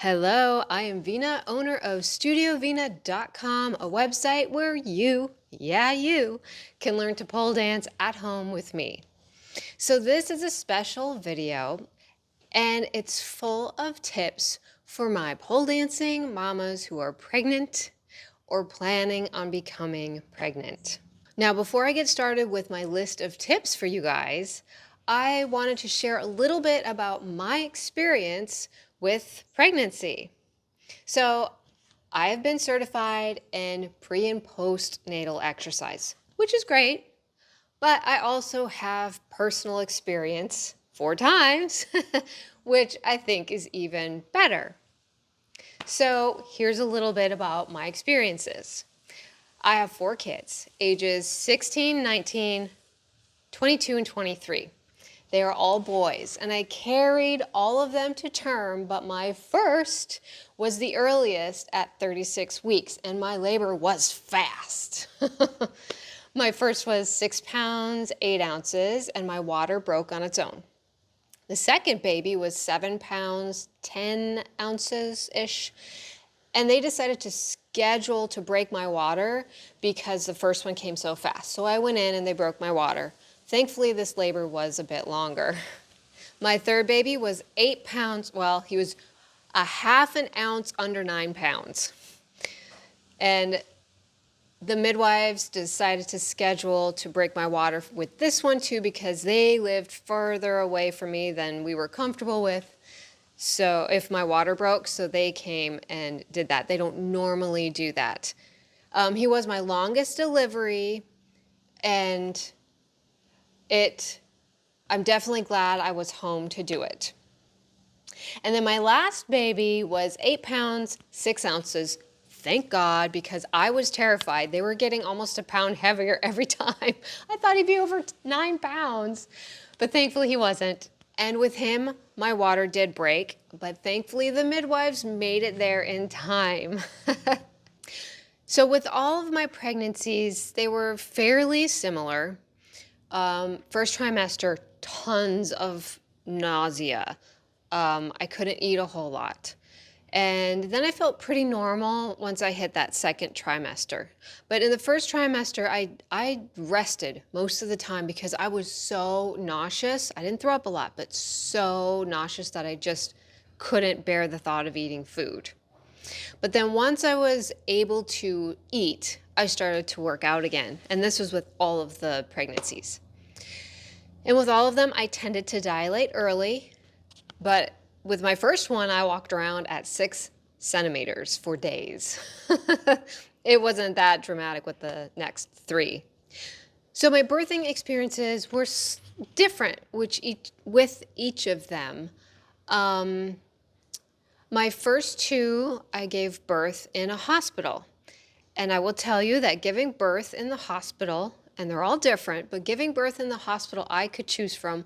Hello, I am Vina, owner of StudioVina.com, a website where you, can learn to pole dance at home with me. So this is a special video and it's full of tips for my pole dancing mamas who are pregnant or planning on becoming pregnant. Now, before I get started with my list of tips for you guys, I wanted to share a little bit about my experience with pregnancy. So I have been certified in pre and postnatal exercise, which is great, but I also have personal experience 4 times, which I think is even better. So here's a little bit about my experiences. I have 4 kids, ages 16, 19, 22, and 23. They are all boys, and I carried all of them to term, but my first was the earliest at 36 weeks, and my labor was fast. My first was 6 pounds, 8 ounces, and my water broke on its own. The second baby was 7 pounds, 10 ounces-ish, and they decided to schedule to break my water because the first one came so fast. So I went in and they broke my water. Thankfully, this labor was a bit longer. My third baby was 8 pounds. Well, he was a half an ounce under 9 pounds. And the midwives decided to schedule to break my water with this one too because they lived further away from me than we were comfortable with. So if my water broke, so they came and did that. They don't normally do that. He was my longest delivery, and I'm definitely glad I was home to do it. And then my last baby was 8 pounds, 6 ounces. Thank God, because I was terrified. They were getting almost a pound heavier every time. I thought he'd be over 9 pounds, but thankfully he wasn't. And with him, my water did break, but thankfully the midwives made it there in time. So with all of my pregnancies, they were fairly similar. First trimester, tons of nausea. I couldn't eat a whole lot. And then I felt pretty normal once I hit that second trimester. But in the first trimester, I rested most of the time because I was so nauseous. I didn't throw up a lot, but so nauseous that I just couldn't bear the thought of eating food. But then once I was able to eat, I started to work out again. And this was with all of the pregnancies. And with all of them, I tended to dilate early, but with my first one, I walked around at 6 centimeters for days. It wasn't that dramatic with the next 3. So my birthing experiences were different with each of them. My first 2, I gave birth in a hospital. And I will tell you that giving birth in the hospital, and they're all different, but giving birth in the hospital I could choose from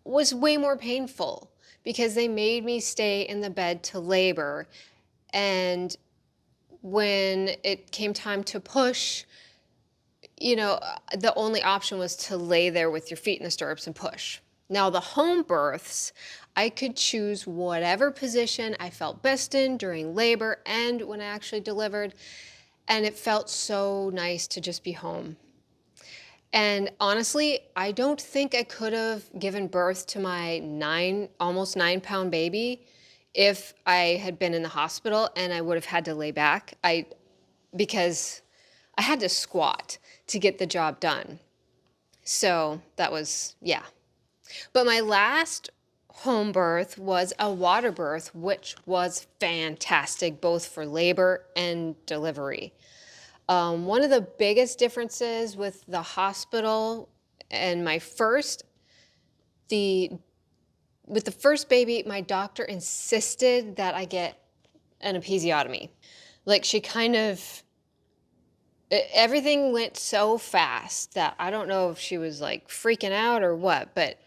was way more painful because they made me stay in the bed to labor. And when it came time to push, the only option was to lay there with your feet in the stirrups and push. Now, the home births, I could choose whatever position I felt best in during labor and when I actually delivered. And it felt so nice to just be home. And honestly, I don't think I could have given birth to my almost 9-pound baby if I had been in the hospital and I would have had to lay back. Because I had to squat to get the job done. So that was, yeah. But my last home birth was a water birth, which was fantastic, both for labor and delivery. One of the biggest differences with the hospital and with the first baby, my doctor insisted that I get an episiotomy. Like everything went so fast that I don't know if she was like freaking out or what, but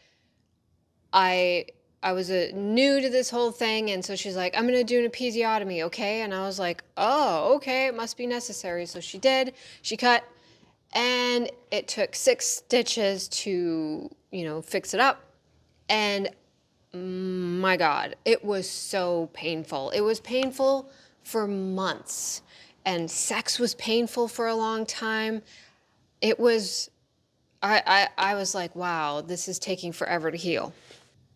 I was new to this whole thing, and so she's like, I'm going to do an episiotomy, okay? And I was like, oh, okay, it must be necessary. So she did. She cut, and it took 6 stitches to, fix it up. And My God, it was so painful. It was painful for months, and sex was painful for a long time. It was, I was like, wow, this is taking forever to heal.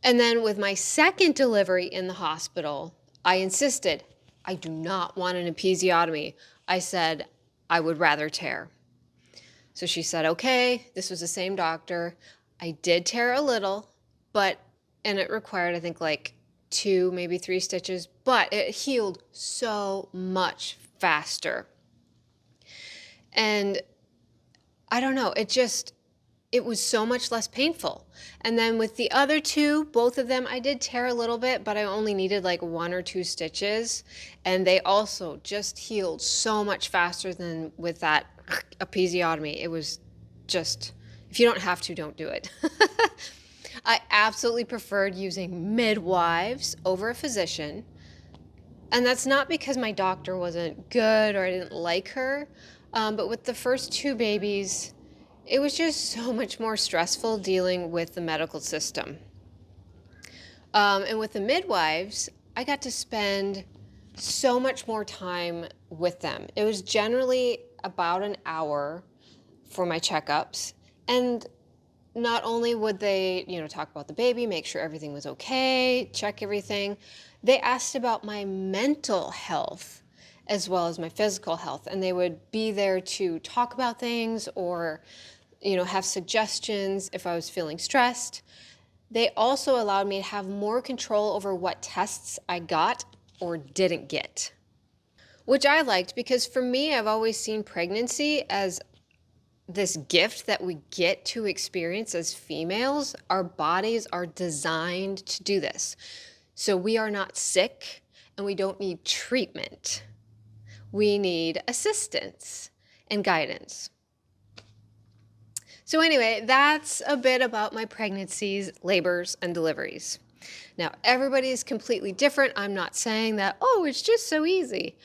And then with my second delivery in the hospital, I insisted, I do not want an episiotomy. I said, I would rather tear. So she said, okay, this was the same doctor. I did tear a little, but, and it required, I think, like 2, maybe 3 stitches, but it healed so much faster. And I don't know, it was so much less painful. And then with the other two, both of them, I did tear a little bit, but I only needed like 1 or 2 stitches. And they also just healed so much faster than with that episiotomy. It was just, if you don't have to, don't do it. I absolutely preferred using midwives over a physician. And that's not because my doctor wasn't good or I didn't like her, but with the first 2 babies, it was just so much more stressful dealing with the medical system. And with the midwives, I got to spend so much more time with them. It was generally about an hour for my checkups. And not only would they, talk about the baby, make sure everything was okay, check everything, they asked about my mental health as well as my physical health. And they would be there to talk about things or, have suggestions if I was feeling stressed. They also allowed me to have more control over what tests I got or didn't get, which I liked because for me, I've always seen pregnancy as this gift that we get to experience as females. Our bodies are designed to do this. So we are not sick and we don't need treatment. We need assistance and guidance. So anyway, that's a bit about my pregnancies, labors, and deliveries. Now, everybody is completely different. I'm not saying that, oh, it's just so easy,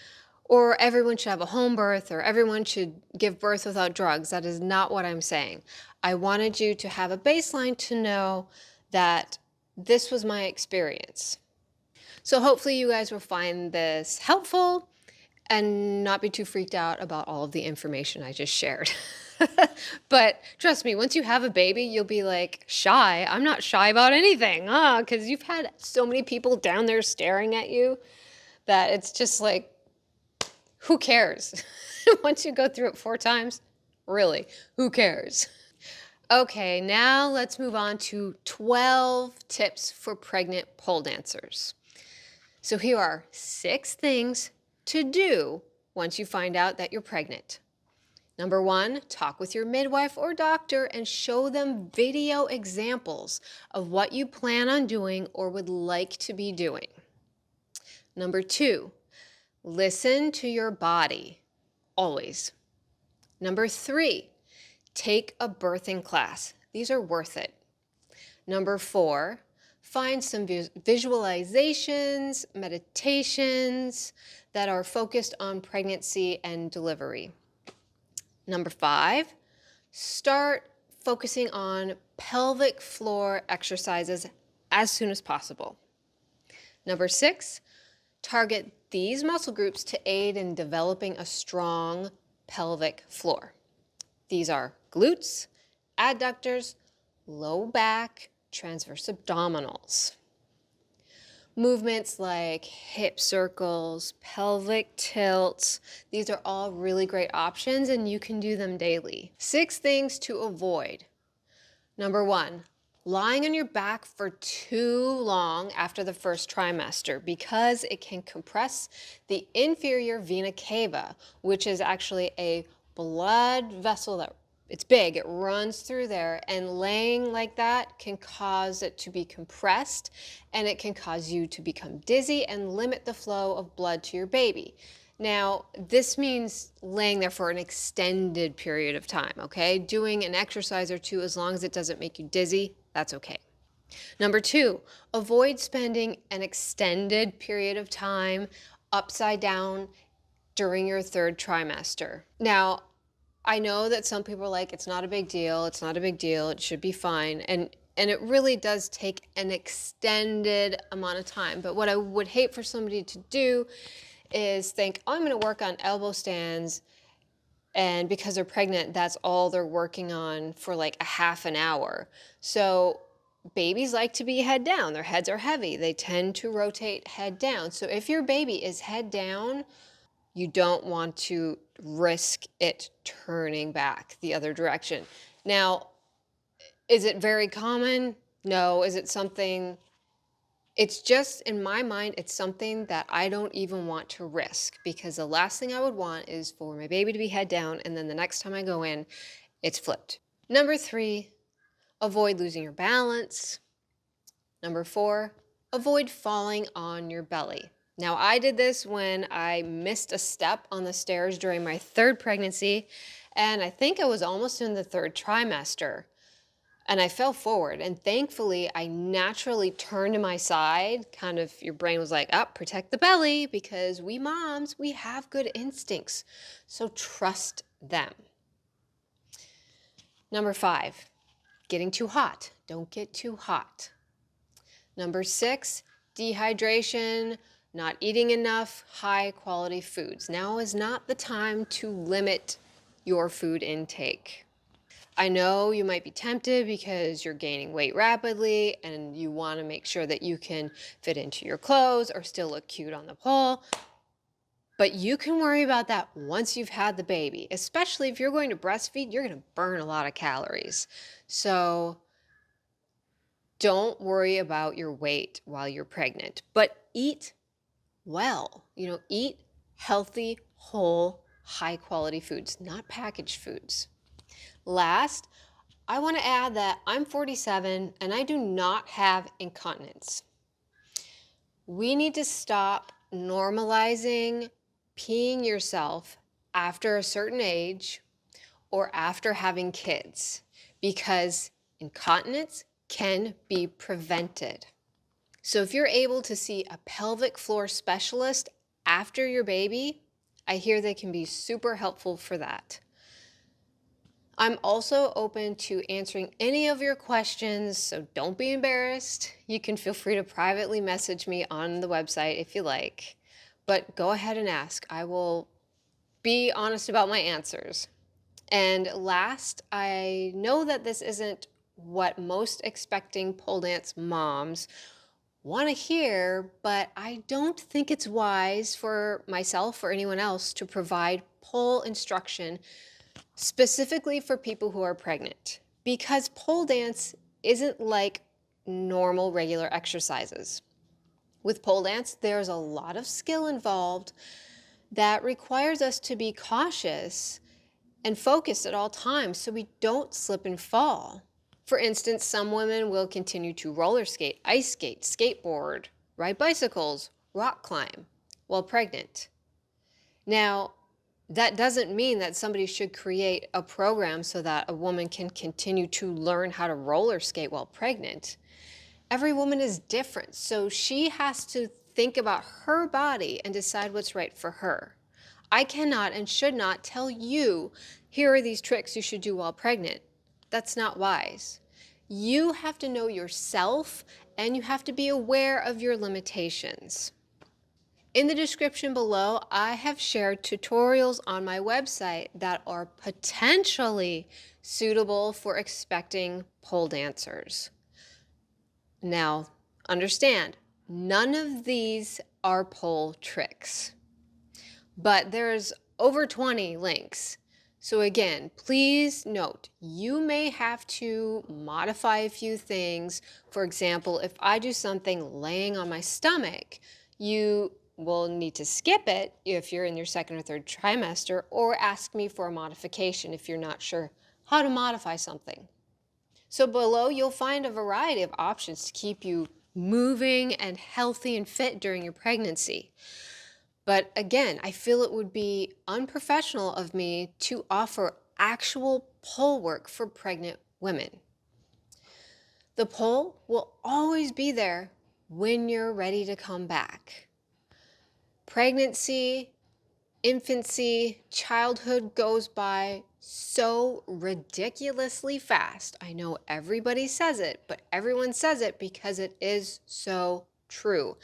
or everyone should have a home birth, or everyone should give birth without drugs. That is not what I'm saying. I wanted you to have a baseline to know that this was my experience. So hopefully you guys will find this helpful and not be too freaked out about all of the information I just shared. But trust me, once you have a baby, you'll be like, shy. I'm not shy about anything, because you've had so many people down there staring at you that it's just like, who cares? Once you go through it 4 times, really, who cares? Okay, now let's move on to 12 tips for pregnant pole dancers. So here are 6 things to do once you find out that you're pregnant. Number 1, talk with your midwife or doctor and show them video examples of what you plan on doing or would like to be doing. Number 2, listen to your body, always. Number 3, take a birthing class. These are worth it. Number 4, find some visualizations, meditations that are focused on pregnancy and delivery. Number 5, start focusing on pelvic floor exercises as soon as possible. Number 6, target these muscle groups to aid in developing a strong pelvic floor. These are glutes, adductors, low back, transverse abdominals. Movements like hip circles, pelvic tilts, these are all really great options and you can do them daily. 6 things to avoid. Number 1, lying on your back for too long after the first trimester because it can compress the inferior vena cava, which is actually a blood vessel that it's big, it runs through there, and laying like that can cause it to be compressed and it can cause you to become dizzy and limit the flow of blood to your baby. Now, this means laying there for an extended period of time, okay? Doing an exercise or 2, as long as it doesn't make you dizzy, that's okay. Number 2, avoid spending an extended period of time upside down during your 3rd trimester. Now, I know that some people are like, it's not a big deal, it should be fine. And And it really does take an extended amount of time. But what I would hate for somebody to do is think, oh, I'm going to work on elbow stands. And because they're pregnant, that's all they're working on for like a half an hour. So babies like to be head down. Their heads are heavy. They tend to rotate head down. So if your baby is head down, you don't want to risk it turning back the other direction. Now, is it very common? No. Is it something? It's just, in my mind, it's something that I don't even want to risk, because the last thing I would want is for my baby to be head down and then the next time I go in, it's flipped. Number 3, avoid losing your balance. Number 4, avoid falling on your belly. Now, I did this when I missed a step on the stairs during my 3rd pregnancy, and I think I was almost in the 3rd trimester. And I fell forward, and thankfully I naturally turned to my side. Kind of, your brain was like, up, protect the belly, because we moms, we have good instincts. So trust them. Number 5, getting too hot. Don't get too hot. Number 6, dehydration, not eating enough high quality foods. Now is not the time to limit your food intake. I know you might be tempted because you're gaining weight rapidly and you want to make sure that you can fit into your clothes or still look cute on the pole. But you can worry about that once you've had the baby, especially if you're going to breastfeed, you're going to burn a lot of calories. So don't worry about your weight while you're pregnant, but eat well. Eat healthy, whole, high quality foods, not packaged foods. Last, I want to add that I'm 47 and I do not have incontinence. We need to stop normalizing peeing yourself after a certain age or after having kids, because incontinence can be prevented. So if you're able to see a pelvic floor specialist after your baby, I hear they can be super helpful for that. I'm also open to answering any of your questions, so don't be embarrassed. You can feel free to privately message me on the website if you like, but go ahead and ask. I will be honest about my answers. And last, I know that this isn't what most expecting pole dance moms want to hear, but I don't think it's wise for myself or anyone else to provide pole instruction specifically for people who are pregnant, because pole dance isn't like normal regular exercises. With pole dance, there's a lot of skill involved that requires us to be cautious and focused at all times so we don't slip and fall. For instance, some women will continue to roller skate, ice skate, skateboard, ride bicycles, rock climb while pregnant. Now, that doesn't mean that somebody should create a program so that a woman can continue to learn how to roller skate while pregnant. Every woman is different, so she has to think about her body and decide what's right for her. I cannot and should not tell you, here are these tricks you should do while pregnant. That's not wise. You have to know yourself, and you have to be aware of your limitations. In the description below, I have shared tutorials on my website that are potentially suitable for expecting pole dancers. Now, understand, none of these are pole tricks, but there's over 20 links. So again, please note, you may have to modify a few things. For example, if I do something laying on my stomach, you will need to skip it if you're in your 2nd or 3rd trimester, or ask me for a modification if you're not sure how to modify something. So below you'll find a variety of options to keep you moving and healthy and fit during your pregnancy. But again, I feel it would be unprofessional of me to offer actual pole work for pregnant women. The pole will always be there when you're ready to come back. Pregnancy, infancy, childhood goes by so ridiculously fast. I know everybody says it, but everyone says it because it is so true.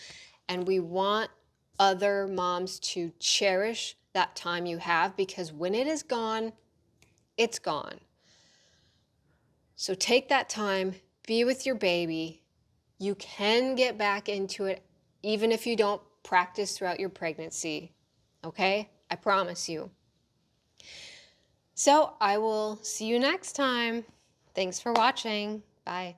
And we want other moms to cherish that time you have, because when it is gone, it's gone. So take that time, be with your baby. You can get back into it even if you don't practice throughout your pregnancy. Okay? I promise you. So I will see you next time. Thanks for watching. Bye.